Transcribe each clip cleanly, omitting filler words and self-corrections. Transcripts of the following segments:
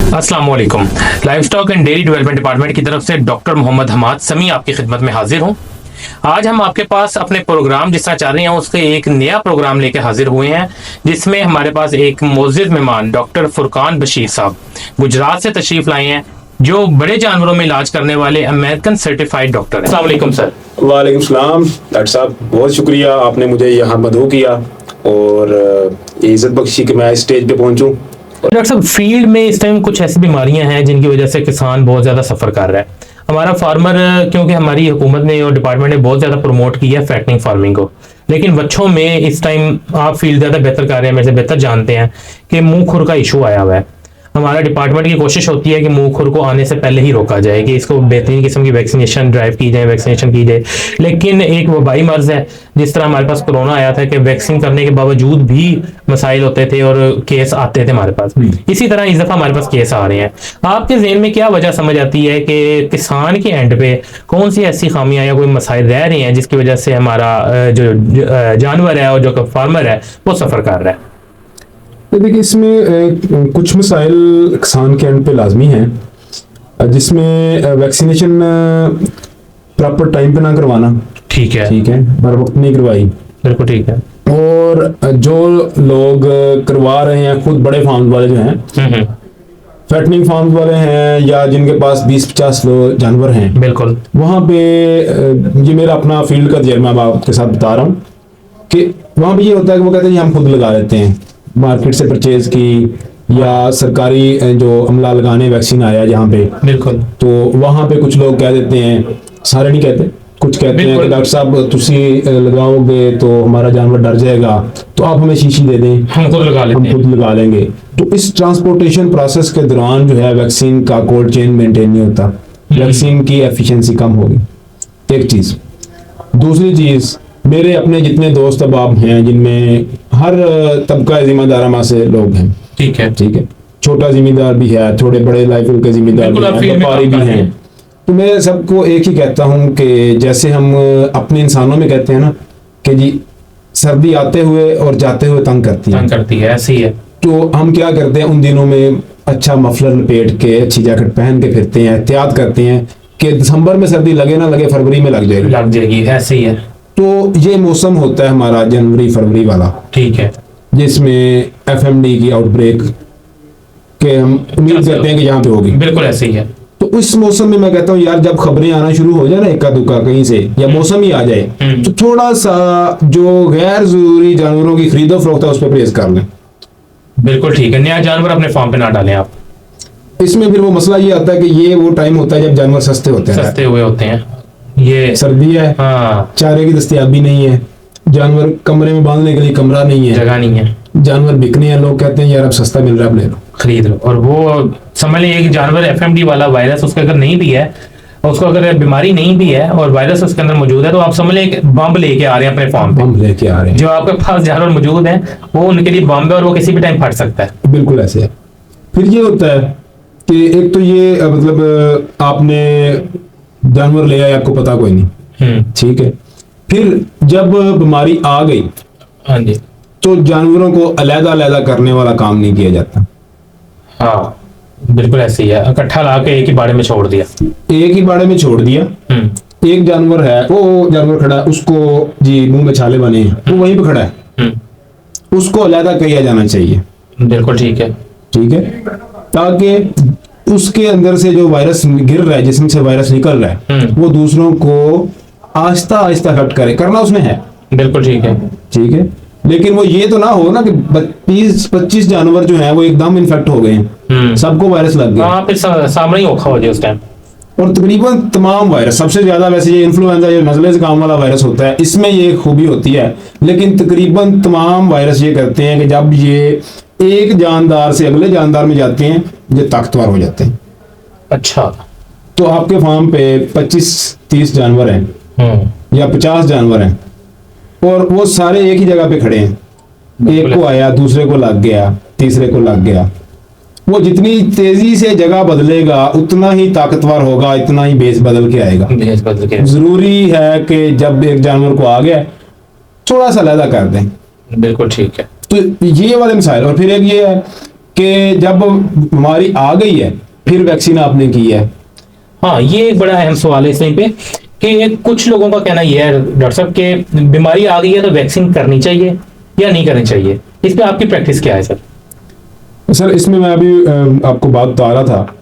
अस्सलाम वालेकुम। Live stock and dairy development department की तरफ से डॉक्टर मोहम्मद हमाद समी आपकी खिदमत में हाजिर हूँ। आज हम आपके पास अपने प्रोग्राम जिस तरह चल रहे हैं उसके एक नया प्रोग्राम लेकर हाजिर हुए हैं, जिसमें हमारे पास एक मोअज़्ज़िज़ मेहमान डॉक्टर फुरकान बशीर साहब गुजरात से तशरीफ लाए हैं, जो बड़े जानवरों में इलाज करने वाले अमेरिकन सर्टिफाइड डॉक्टर हैं। अस्सलाम वालेकुम सर। वालेकुम सलाम डॉक्टर साहब, बहुत शुक्रिया आपने मुझे यहाँ मदऊ किया और इज़्ज़त बख्शी कि मैं इस स्टेज पे पहुँचूँ। डॉक्टर साहब, फील्ड में इस टाइम कुछ ऐसी बीमारियां हैं जिनकी वजह से किसान बहुत ज़्यादा सफ़र कर रहा है। हमारा फार्मर, क्योंकि हमारी हुकूमत ने और डिपार्टमेंट ने बहुत ज़्यादा प्रमोट किया है फैटनिंग फार्मिंग को, लेकिन बच्चों में इस टाइम आप फील्ड ज़्यादा बेहतर कर रहे हैं, मेरे से बेहतर जानते हैं कि मुंह खुर का इशू आया हुआ है। हमारा डिपार्टमेंट की कोशिश होती है कि मुंह खुर को आने से पहले ही रोका जाए, कि इसको बेहतरीन किस्म की वैक्सीनेशन ड्राइव की जाए, वैक्सीनेशन की जाए। लेकिन एक वबाई मर्ज है, जिस तरह हमारे पास कोरोना आया था कि वैक्सीन करने के बावजूद भी मसाइल होते थे और केस आते थे हमारे पास। इसी तरह इस दफ़ा हमारे पास केस आ रहे हैं। आपके ज़हन में क्या वजह समझ आती है कि किसान के एंड पे कौन सी ऐसी खामियां या कोई मसाइल रह रहे हैं जिसकी वजह से हमारा जो जानवर है और जो फार्मर है वो सफ़र कर रहा है? देखिए, इसमें कुछ मसाइल किसान के एंड पे लाजमी हैं, जिसमें वैक्सीनेशन प्रॉपर टाइम पे ना करवाना। ठीक है, बर वक्त नहीं करवाई। बिल्कुल ठीक है। और जो लोग करवा रहे हैं, खुद बड़े फार्म वाले जो हैं, फैटनिंग फार्म वाले हैं, या जिनके पास 20-50 जानवर हैं, बिल्कुल वहाँ पे ये मेरा अपना फील्ड का तजर्बा मैं आपके साथ बता रहा हूँ कि वहाँ पे ये होता है कि वो कहते हैं हम खुद लगा लेते हैं, मार्केट से परचेज की, या सरकारी जो अमला लगाने वैक्सीन आया जहाँ पे, बिल्कुल, तो वहाँ पे कुछ लोग कह देते हैं, सारे नहीं कहते, कुछ कहते हैं कि डॉक्टर साहब तुसी लगाओगे तो हमारा जानवर डर जाएगा, तो आप हमें शीशी दे दें, हम खुद लगा लेंगे। तो इस ट्रांसपोर्टेशन प्रोसेस के दौरान जो है वैक्सीन का कोल्ड चेन मेंटेन नहीं होता, वैक्सीन की एफिशिएंसी कम होगी, एक चीज़। दूसरी चीज़, मेरे अपने जितने दोस्त अहबाब हैं जिनमें हर तबका जिम्मेदार से लोग हैं, ठीक है, छोटा जिम्मेदार भी है, थोड़े बड़े लाइफ के जिम्मेदार भी हैं, व्यापारी भी हैं। तो मैं सबको एक ही कहता हूं कि जैसे हम अपने इंसानों में कहते हैं ना कि जी सर्दी आते हुए और जाते हुए तंग करती है, ऐसी है। तो हम क्या करते हैं उन दिनों में, अच्छा मफलर लपेट के अच्छी जैकेट पहन के फिरते हैं, एहतियात करते हैं कि दिसंबर में सर्दी लगे ना लगे, फरवरी में लग जाएगी, ऐसे ही है। तो ये मौसम होता है हमारा जनवरी फरवरी वाला, ठीक है, जिसमें FMD की आउटब्रेक के हम उम्मीद करते हैं कि यहाँ पे होगी, बिल्कुल ऐसे ही है। तो उस मौसम में मैं कहता हूँ यार, जब खबरें आना शुरू हो जाए ना इक्का दुक्का कहीं से, या मौसम ही आ जाए, तो थोड़ा सा जो गैर जरूरी जानवरों की खरीदो फरोख्त है उस पर परहेज कर लें। बिल्कुल ठीक है, नया जानवर अपने फार्म पे ना डालें आप। इसमें फिर वो मसला ये आता है कि ये वो टाइम होता है जब जानवर सस्ते हुए होते हैं, ये सर्दी है, हाँ, चारे की दस्तयाबी नहीं है, जानवर कमरे में बांधने के लिए कमरा नहीं है, जगह नहीं है, जानवर बिकने हैं, लोग कहते हैं यार अब सस्ता मिल रहा है, अब ले लो, खरीद लो। और वो समझ लीजिए कि जानवर FMD वाला वायरस उसके अगर नहीं भी है, और उसको अगर बीमारी नहीं भी है और वायरस उसके अंदर मौजूद है, तो आप समझ लें बम लेके आ रहे हैं अपने फार्म पे, बम लेके आ रहे हैं, जो आपके पास जानवर मौजूद है वो उनके लिए बम है और वो किसी भी टाइम फट सकता है। बिल्कुल ऐसे है। फिर ये होता है कि एक तो ये मतलब आपने जानवर ले आए, आपको पता कोई नहीं, ठीक है, फिर जब बीमारी आ गई, हाँ जी, तो जानवरों को अलग-अलग करने वाला काम नहीं किया जाता। हाँ बिल्कुल ऐसे ही है, इकट्ठा ला के एक ही बाड़े में छोड़ दिया, एक जानवर है, वो जानवर खड़ा है, उसको जी मुंह में छाले बने हैं, वो वहीं पे खड़ा है, उसको अलग किया जाना चाहिए। बिल्कुल ठीक है, ताकि उसके अंदर से जो वायरस गिर रहा है, जिसमें से वायरस निकल रहा है, वो दूसरों को आहिस्ता आहिस्ता हट करे, करना उसने है। बिल्कुल ठीक है। लेकिन वो ये तो ना हो ना कि 20-25 जानवर जो हैं वो एकदम इन्फेक्ट हो गए हैं, सबको वायरस लग गया, फिर सामने ही औखा हो जाए उस टाइम। और तकरीबन तमाम वायरस, सबसे ज्यादा वैसे ये इन्फ्लुएंजा, ये नज़ले ज़ुकाम वाला वायरस होता है, इसमें ये खूबी होती है, लेकिन तकरीबन तमाम वायरस ये करते हैं कि जब ये एक जानदार से अगले जानदार में जाते हैं, ये ताकतवर हो जाते हैं। अच्छा, तो आपके फार्म पे 25-30 जानवर हैं या 50 जानवर हैं, और वो सारे एक ही जगह पे खड़े हैं, एक को आया, दूसरे को लग गया, तीसरे को लग गया, वो जितनी तेजी से जगह बदलेगा उतना ही ताकतवर होगा, इतना ही बेस बदल के आएगा। जरूरी है कि जब एक जानवर को आ गया थोड़ा सा अलग कर दें। बिल्कुल ठीक है। तो ये वाले मिसाइल। और फिर एक ये है कि जब बीमारी आ गई है फिर वैक्सीन आपने की है। हाँ, ये एक बड़ा अहम सवाल है इस टाइम पे कि कुछ लोगों का कहना यह है डॉक्टर साहब कि बीमारी आ गई है तो वैक्सीन करनी चाहिए या नहीं करनी चाहिए, इस पे आपकी प्रैक्टिस क्या है सर? सर इसमें मैं अभी आपको बात बता रहा था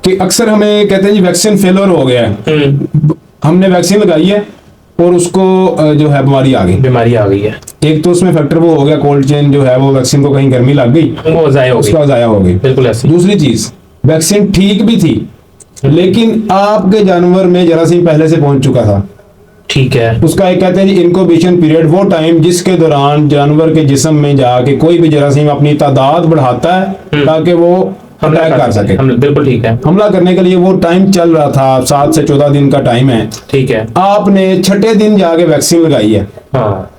कि अक्सर हमें कहते हैं जी वैक्सीन फेलियर हो गया है, हमने वैक्सीन लगाई है और उसको जो है बीमारी आ गई है। एक तो उसमें फैक्टर वो हो गया कोल्ड चेन जो है वो वैक्सीन को कहीं गर्मी लग गई, वो ज़ाया हो गई। बिल्कुल ऐसे। दूसरी चीज वैक्सीन ठीक भी थी लेकिन आपके जानवर में जरासीम पहले से पहुंच चुका था। ठीक है। उसका एक कहते हैं जी इनक्यूबेशन पीरियड, वो टाइम जिसके दौरान जानवर के जिस्म में जाके कोई भी जरासीम अपनी तादाद बढ़ाता है ताकि वो अटैक कर सके। बिल्कुल ठीक है। हमला करने के लिए वो टाइम चल रहा था, 7 से 14 दिन का टाइम है। ठीक है। आपने 6ठे दिन जाके वैक्सीन लगाई है। हाँ,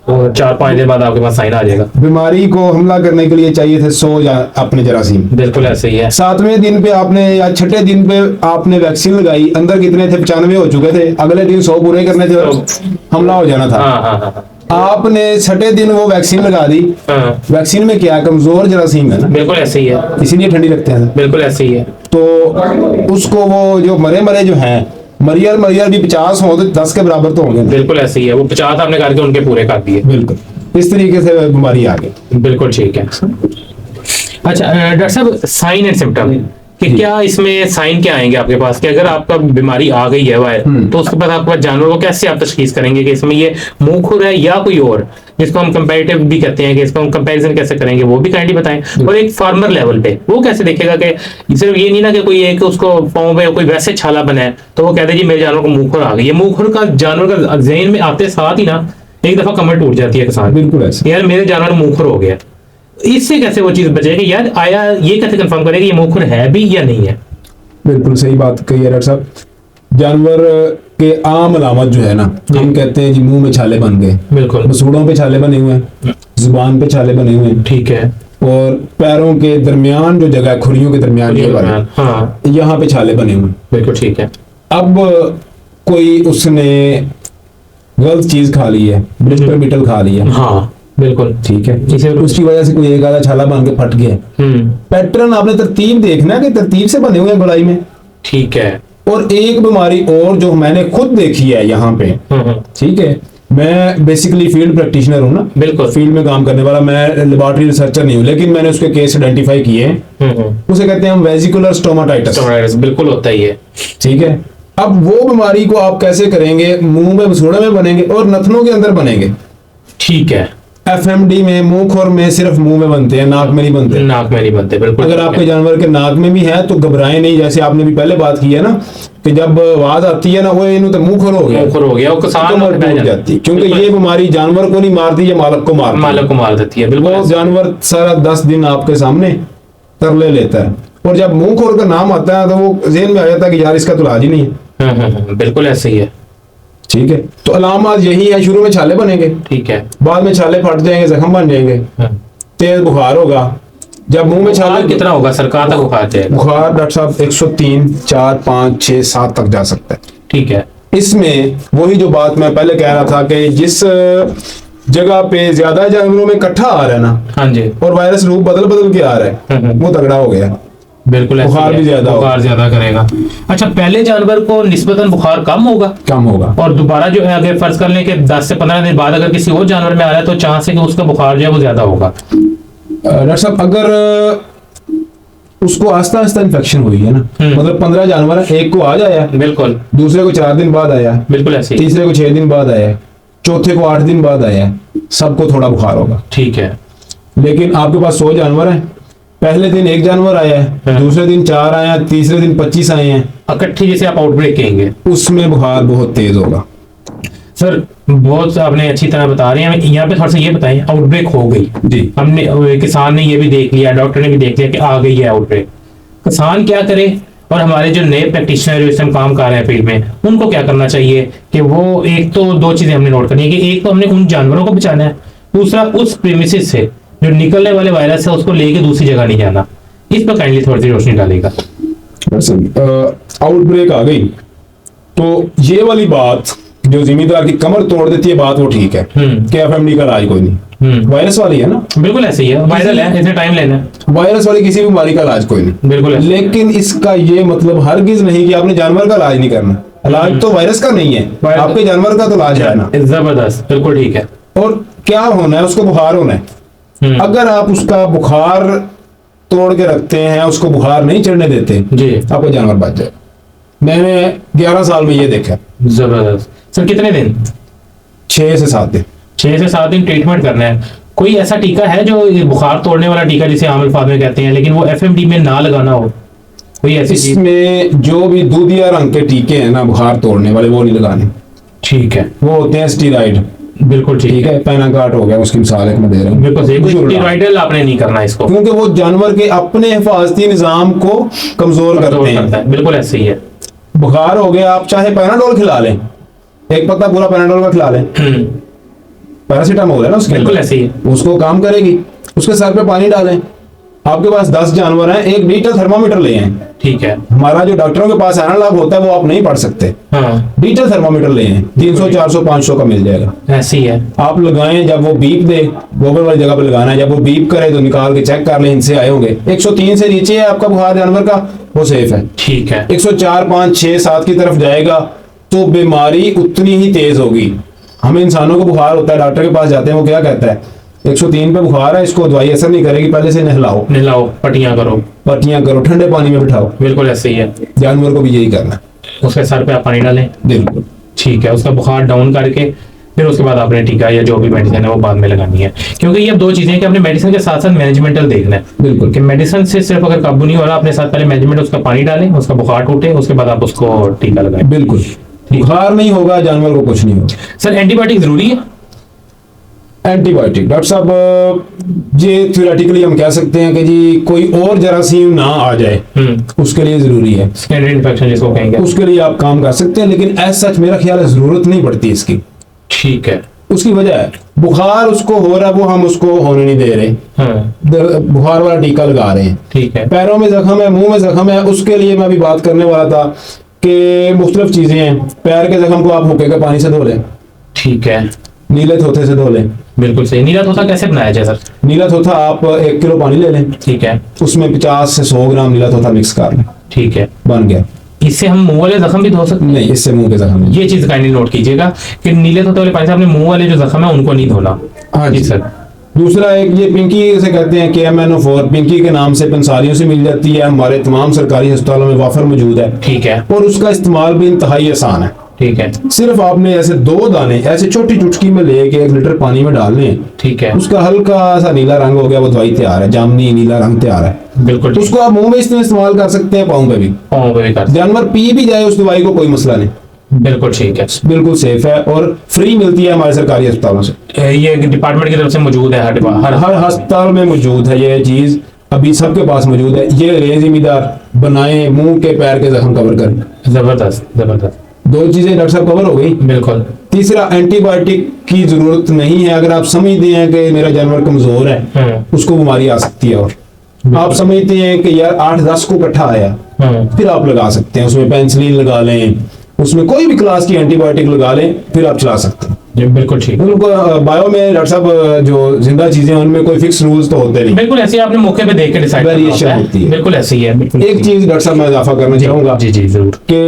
4-5 दिन बाद आपके पास साइन आ जाएगा। बीमारी को हमला करने के लिए चाहिए थे 100 अपने जरासीम। बिल्कुल ऐसे ही है। 7वें दिन पे आपने या 6ठे दिन पे आपने वैक्सीन लगाई, अंदर कितने थे? 95 हो चुके थे। अगले दिन 100 पूरे करने थे और हमला हो जाना था। हाँ। आपने 6ठे दिन वो वैक्सीन लगा दी। वैक्सीन में क्या कमजोर जरासीम है ना। बिल्कुल ऐसे ही है, इसीलिए ठंडी लगते हैं। बिल्कुल ऐसे ही है। तो उसको वो जो मरे जो हैं मरियर भी 50 हो तो 10 के बराबर तो होंगे। बिल्कुल ऐसे ही है, वो 50 आपने करके उनके पूरे कर दिए। बिल्कुल इस तरीके से बीमारी आ गई। बिल्कुल ठीक है। अच्छा डॉक्टर साहब, साइन एंड सिम्टम कि क्या इसमें साइन क्या आएंगे आपके पास कि अगर आपका बीमारी आ गई है वायरस तो उसके बाद आपके पास जानवर को कैसे आप तशखीस करेंगे कि इसमें ये मुंह खुर है या कोई और, जिसको हम कंपैरेटिव भी कहते हैं कि इसको हम कंपैरिजन कैसे करेंगे वो भी काइंडली बताएं। और एक फार्मर लेवल पे वो कैसे देखेगा कि सिर्फ ये नहीं ना कि कोई एक उसको पाँव पे कोई वैसे छाला बना है तो वो कहते जी मेरे जानवर को मुंह खुर आ गई। ये मुंह खुर का जानवर का ज़हन में आते साथ ही ना एक दफा कमर टूट जाती है किसान। बिल्कुल ऐसे यार मेरे जानवर मुंह खुर हो गया। इससे कैसे वो चीज बचेगी यार, आया ये कैसे कंफर्म करेगी ये मुंह खुर है भी या नहीं है? बिल्कुल सही बात कही है डॉक्टर साहब। जानवर के आम अलामत जो है ना, हम कहते हैं जी मुंह में छाले बन गए। बिल्कुल। मसूड़ों पे छाले बने हुए हैं, जुबान पे छाले बने हुए हैं। ठीक है। और पैरों के दरमियान जो जगह खुरियों के दरमियान हाँ, यहाँ पे छाले बने हुए हैं। बिल्कुल ठीक है। अब कोई उसने गलत चीज खा ली है, ब्लिस्टर बीटल खा लिया। हाँ बिल्कुल ठीक है, उसकी वजह से कोई एक आधा छाला बन के फट गया। पैटर्न आपने तरतीब देखना है कि तरतीब से बने हुए हैं गोलाई में। ठीक है। और एक बीमारी और जो मैंने खुद देखी है यहाँ पे, ठीक है, मैं बेसिकली फील्ड प्रैक्टिशनर हूँ ना। बिल्कुल। फील्ड में काम करने वाला, मैं लेबोरेटरी रिसर्चर नहीं हूँ, लेकिन मैंने उसके केस आइडेंटिफाई किए। उसे कहते हैं हम वेजिकुलर स्टोमाटाइटिस। बिल्कुल होता ही है। ठीक है। अब वो बीमारी को आप कैसे करेंगे? मुंह में मसूड़े में बनेंगे और नथनों के अंदर बनेंगे। ठीक है। एफएमडी में मुंह खुर में सिर्फ मुंह में बनते हैं, नाक में नहीं बनते। नाक में नहीं बनते, बिल्कुल। अगर आपके जानवर के नाक में भी है तो घबराएं नहीं, जैसे आपने भी पहले बात की है ना कि जब आवाज आती है ना वो इन्हों तो मुंह खुर हो गया, वो किसान टूट जाती है, क्योंकि ये बीमारी जानवर को नहीं मारती, ये मालक को मार देती है। बिल्कुल। जानवर सारा 10 दिन आपके सामने तरले लेता है और जब मुंह खुर का नाम आता है तो वो ज़हन में आ जाता है कि यार इसका तो इलाज ही नहीं है। बिल्कुल ऐसे ही है। ठीक है। तो अलामत यही है, शुरू में छाले बनेंगे। ठीक है। बाद में छाले फट जाएंगे, जख्म बन जाएंगे, तेज बुखार होगा। जब मुंह में छाले कितना होगा सर? कहाँ तक बुखार जाएगा? बुखार डॉक्टर साहब 103, 4, 5, 6, 7 तक जा सकता है। ठीक है। इसमें वही जो बात मैं पहले कह रहा था कि जिस जगह पे ज्यादा जानवरों में इकट्ठा आ रहा है ना, हाँ जी, और वायरस रूप बदल के आ रहा है, वो तगड़ा हो गया। बिल्कुल। बुखार भी ज्यादा करेगा। अच्छा, पहले जानवर को निस्बतन बुखार कम होगा और दोबारा जो है अगर फर्ज कर लें कि 10 से 15 दिन बाद अगर किसी और जानवर में आ रहा है तो चांस है कि उसका बुखार जो है वो ज्यादा होगा। डॉक्टर साहब अगर उसको आस्ता आस्ता इन्फेक्शन हुई है ना, मतलब 15 जानवर है, एक को आज आया, बिल्कुल, दूसरे को 4 दिन बाद आया, बिल्कुल ऐसे, तीसरे को 6 दिन बाद आया, चौथे को 8 दिन बाद आया, सबको थोड़ा बुखार होगा। ठीक है। लेकिन आपके पास 100 जानवर है, पहले दिन 1 जानवर आया है, दूसरे दिन 4 आए हैं, तीसरे दिन 25 आए हैं, इकट्ठी जिसे आप आउटब्रेक कहेंगे, उसमें बुखार बहुत तेज होगा। सर बहुत आपने अच्छी तरह बता रहे हैं। यहाँ पे थोड़ा सा ये बताएं, आउटब्रेक हो गई जी, हमने किसान ने ये भी देख लिया, डॉक्टर ने भी देख लिया कि आ गई है आउटब्रेक, किसान क्या करे और हमारे जो नए प्रैक्टिशनर जो इस टाइम काम कर रहे हैं फील्ड में, उनको क्या करना चाहिए कि वो एक तो 2 चीजें हमने नोट करनी है कि एक तो हमने उन जानवरों को बचाना है, दूसरा उस प्रीमिसेस से जो निकलने वाले वायरस है उसको लेके दूसरी जगह नहीं जाना। इस पर काइंडली थोड़ी सी रोशनी डालेगा। आउटब्रेक आ गई तो ये वाली बात जो जिम्मेदार की कमर तोड़ देती है बात, वो ठीक है कि एफएमडी का इलाज कोई नहीं, वायरस वाली है ना, बिल्कुल ऐसे ही है, वायरल है, इसे टाइम लेना है। वायरस वाली किसी बीमारी का इलाज कोई नहीं, बिल्कुल। लेकिन इसका ये मतलब हरगिज नहीं कि आपने जानवर का इलाज नहीं करना। इलाज तो वायरस का नहीं है, आपके जानवर का तो इलाज है ना। जबरदस्त, बिल्कुल ठीक है। और क्या होना है, उसको बुखार होना है। अगर आप उसका बुखार तोड़ के रखते हैं, उसको बुखार नहीं चढ़ने देते जी, आपका जानवर बच जाए। मैंने 11 साल में ये देखा। जबरदस्त। सर कितने दिन? 6 से 7 दिन। 6 से 7 दिन ट्रीटमेंट करना है। कोई ऐसा टीका है जो बुखार तोड़ने वाला टीका जिसे आम अल्फाज में कहते हैं, लेकिन वो एफएमडी में ना लगाना हो? कोई ऐसी चीज? इसमें जो भी दूधिया रंग के टीके हैं ना बुखार तोड़ने वाले, वो नहीं लगाने। ठीक है। वो होते हैं स्टीराइड। बिल्कुल ठीक है। पैनाकार्ट हो गया, उसकी मिसाल एक मैं दे रहा हूँ। बिल्कुल स्टीरॉइडल आपने नहीं करना इसको, क्योंकि वो जानवर के अपने हिफाजती निजाम को कमजोर करते हैं। बिल्कुल ऐसे ही है। बुखार हो गया, आप चाहे पैनाडोल खिला लें, एक पत्ता पूरा पैनाडोल का खिला लें, पैरासीटामोल है ना उसके, बिल्कुल ऐसे ही उसको काम करेगी। उसके सर पे पानी डालें। आपके पास 10 जानवर हैं, एक डिजिटल थर्मामीटर ले आए। ठीक है। हमारा जो डॉक्टरों के पास एनालॉग होता है वो आप नहीं पढ़ सकते। डिजिटल थर्मामीटर ले आए, 300 400 500 का मिल जाएगा। ऐसी है। आप लगाएं, जब वो बीप दे, गोबर वाली जगह पे लगाना है, जब वो बीप करे तो निकाल के चेक कर लें, इनसे आए होंगे। 103 से नीचे है आपका बुखार जानवर का, वो सेफ है। ठीक है। 104 5 6 7 की तरफ जाएगा तो बीमारी उतनी ही तेज होगी। हमें इंसानों को बुखार होता है, डॉक्टर के पास जाते हैं, वो क्या कहता है, 103 पे बुखार है, इसको दवाई असर नहीं करेगी, पहले से नहलाओ, पट्टियां करो, ठंडे पानी में बिठाओ। बिल्कुल ऐसे ही है। जानवर को भी यही करना है। उसके सर पे आप पानी डालें। बिल्कुल ठीक है। उसका बुखार डाउन करके फिर उसके बाद आपने टीका या जो भी मेडिसिन है वो बाद में लगानी है, क्योंकि ये 2 चीजें कि आपने मेडिसिन के साथ साथ मैनेजमेंटल देखना है। बिल्कुल कि मेडिसिन से सिर्फ अगर काबू नहीं हो रहा, अपने साथ पहले मैनेजमेंट, उसका पानी डालें, उसका बुखार टूटे, उसके बाद आप उसको टीका लगाएं। बिल्कुल, बुखार नहीं होगा, जानवर को कुछ नहीं होगा। सर एंटीबायोटिक जरूरी है? एंटीबायोटिक डॉक्टर साहब, ये थ्योरेटिकली हम कह सकते हैं कि जी कोई और जरासीम ना आ जाए, उसके लिए जरूरी है। स्कैंडरी इन्फेक्शन जिसको कहेंगे, उसके लिए आप काम कर सकते हैं, लेकिन ऐसा सच मेरा ख्याल है जरूरत नहीं पड़ती इसकी। ठीक है। उसकी वजह है बुखार उसको हो रहा है, वो हम उसको होने नहीं दे रहे। बुखार वाला टीका लगा रहे हैं। ठीक है। पैरों में जख्म है, मुंह में जख्म है, उसके लिए मैं अभी बात करने वाला था कि मुख्तलिफ चीजें हैं। पैर के जख्म को आप हुक्के के पानी से धो लें। ठीक है। नीले थोथे से धो लें। बिल्कुल सही। नीला थोथा कैसे बनाया जाए सर? नीला थोथा आप 1 किलो पानी ले लें। ठीक है। उसमें 50 से 100 ग्राम नीला थोथा मिक्स कर लें। ठीक है। बन गया। इससे हम मुंह वाले जख्म भी धो सकते हैं? नहीं, इससे मुंह के जख्म नहीं। ये चीज काइंडली नोट कीजिएगा कि नीले थोथे वाले पानी से आपने मुंह वाले जो जख्म है उनको नहीं धोना। हाँ जी सर। दूसरा एक ये पिंकी से कहते हैं KMNO4, पिंकी के नाम से पंसारियों से मिल जाती है, हमारे तमाम सरकारी अस्पतालों में वाफर मौजूद है। ठीक है। और उसका इस्तेमाल भी इंतहाई आसान है। ठीक है। सिर्फ आपने ऐसे 2 दाने ऐसे छोटी चुटकी में लेके 1 लीटर पानी में डालने हैं। ठीक है। उसका हल्का सा नीला रंग हो गया, वो दवाई तैयार है, जामनी नीला रंग तैयार है। बिल्कुल। उसको आप मुंह में इस्तेमाल कर सकते हैं, पाँव पे भी कर। जानवर पी भी जाए उस दवाई को, कोई मसला नहीं। बिल्कुल ठीक है। बिल्कुल सेफ है और फ्री मिलती है हमारे सरकारी अस्पतालों से। ये डिपार्टमेंट की तरफ से मौजूद है, हर अस्पताल में मौजूद है ये चीज, अभी सबके पास मौजूद है। ये ले जिम्मेदार बनाए, मुंह के पैर के जख्म कवर करें। जबरदस्त जबरदस्त। 2 चीजें डॉक्टर साहब कवर हो गई। बिल्कुल। तीसरा, एंटीबायोटिक की जरूरत नहीं है। अगर आप समझते हैं कि मेरा जानवर कमजोर है, उसको बीमारी आ सकती है, और आप समझते हैं कि यार 8-10 को इकट्ठा आया, फिर आप लगा सकते हैं। उसमें पेनिसिलिन लगा लें, उसमें कोई भी क्लास की एंटीबायोटिक लगा लें, फिर आप चला सकते हैं। बिल्कुल ठीक। बायो में डॉक्टर साहब जो जिंदा चीजें उनमें कोई फिक्स रूल्स तो होते नहीं। बिल्कुल ऐसे आपने मौके पे देख के डिसाइड वेरिएशन होती है। बिल्कुल ऐसे ही है। एक चीज डॉक्टर साहब मैं इजाफा करना चाहूंगा। जी जी जरूर। कि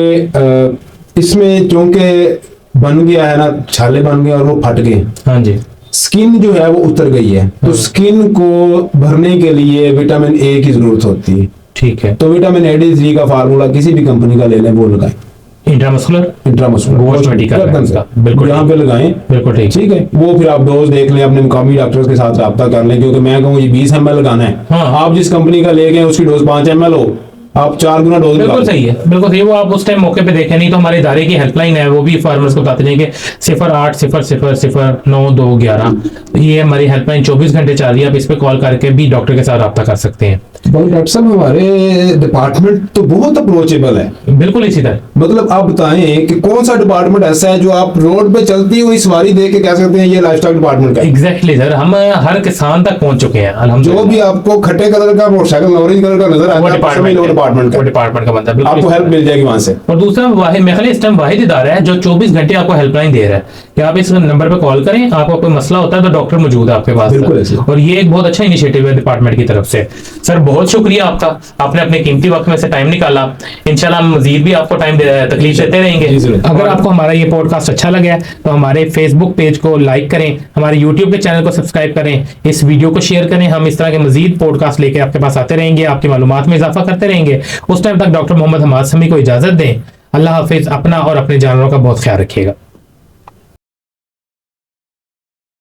इसमें क्योंकि बन गया है ना, छाले बन गए और वो फट गए। हाँ जी। स्किन जो है वो उतर गई है, तो स्किन को भरने के लिए विटामिन ए की जरूरत होती है। ठीक है। तो विटामिन AD3 का फार्मूला किसी भी कंपनी का ले लें, वो लगाएं। इंट्रामस्कुलर बिल्कुल यहाँ पे लगाएं। बिल्कुल ठीक है। वो फिर आप डोज देख लें, अपने मुकामी डॉक्टर्स के साथ रब्ता कर लें, क्योंकि मैं कहूँ ये 20 ml लगाना है। आप जिस कंपनी का ले गए उसकी डोज 5 ml हो, आप 4 गुना डोज। बिल्कुल सही है, बिल्कुल सही। वो आप उस टाइम मौके पे देखें, नहीं तो हमारे इदारे की हेल्पलाइन है, वो भी फार्मर्स को बताते हैं कि 0800092211 ये हमारी हेल्पलाइन 24 घंटे चल रही है। आप इस पे कॉल करके भी डॉक्टर के साथ रब्ता कर सकते हैं। डॉक्टर साहब हमारे डिपार्टमेंट तो बहुत अप्रोचेबल है। बिल्कुल इसी तरह। मतलब आप बताएं कि कौन सा डिपार्टमेंट ऐसा है जो आप रोड पे चलती हुई सवारी देख के कह सकते हैं ये लाइफस्टाइल डिपार्टमेंट का। एग्जैक्टली सर, हम हर किसान तक पहुंच चुके हैं। जो भी आपको खट्टे कलर का मोटरसाइकिल ऑरेंज कलर का नजर आता है, डिपार्टमेंट का बंदा, आपको हेल्प मिल जाएगी वहां से। और दूसरा मेरे इस टाइम वाहिद इदारा है जो 24 घंटे आपको हेल्पलाइन दे रहा है कि आप इस नंबर पे कॉल करें, आपको कोई मसला होता है तो डॉक्टर मौजूद है आपके पास। बिल्कुल, और ये एक बहुत अच्छा इनिशिएटिव है डिपार्टमेंट की तरफ से। सर बहुत शुक्रिया आपका, आपने अपने कीमती वक्त में से टाइम निकाला। इंशाल्लाह हम मजीद भी आपको टाइम तकलीफ देते रहेंगे। अगर आपको हमारा ये पॉडकास्ट अच्छा लगा है तो हमारे फेसबुक पेज को लाइक करें, हमारे यूट्यूब के चैनल को सब्सक्राइब करें, इस वीडियो को शेयर करें। हम इस तरह के मजीद पॉडकास्ट लेके आपके पास आते रहेंगे, आपकी मालूमात में इजाफा करते रहेंगे। उस टाइम तक डॉक्टर मोहम्मद हमाद समी को इजाजत दें। अल्लाह हाफिज। अपना और अपने जानवरों का बहुत ख्याल रखिएगा।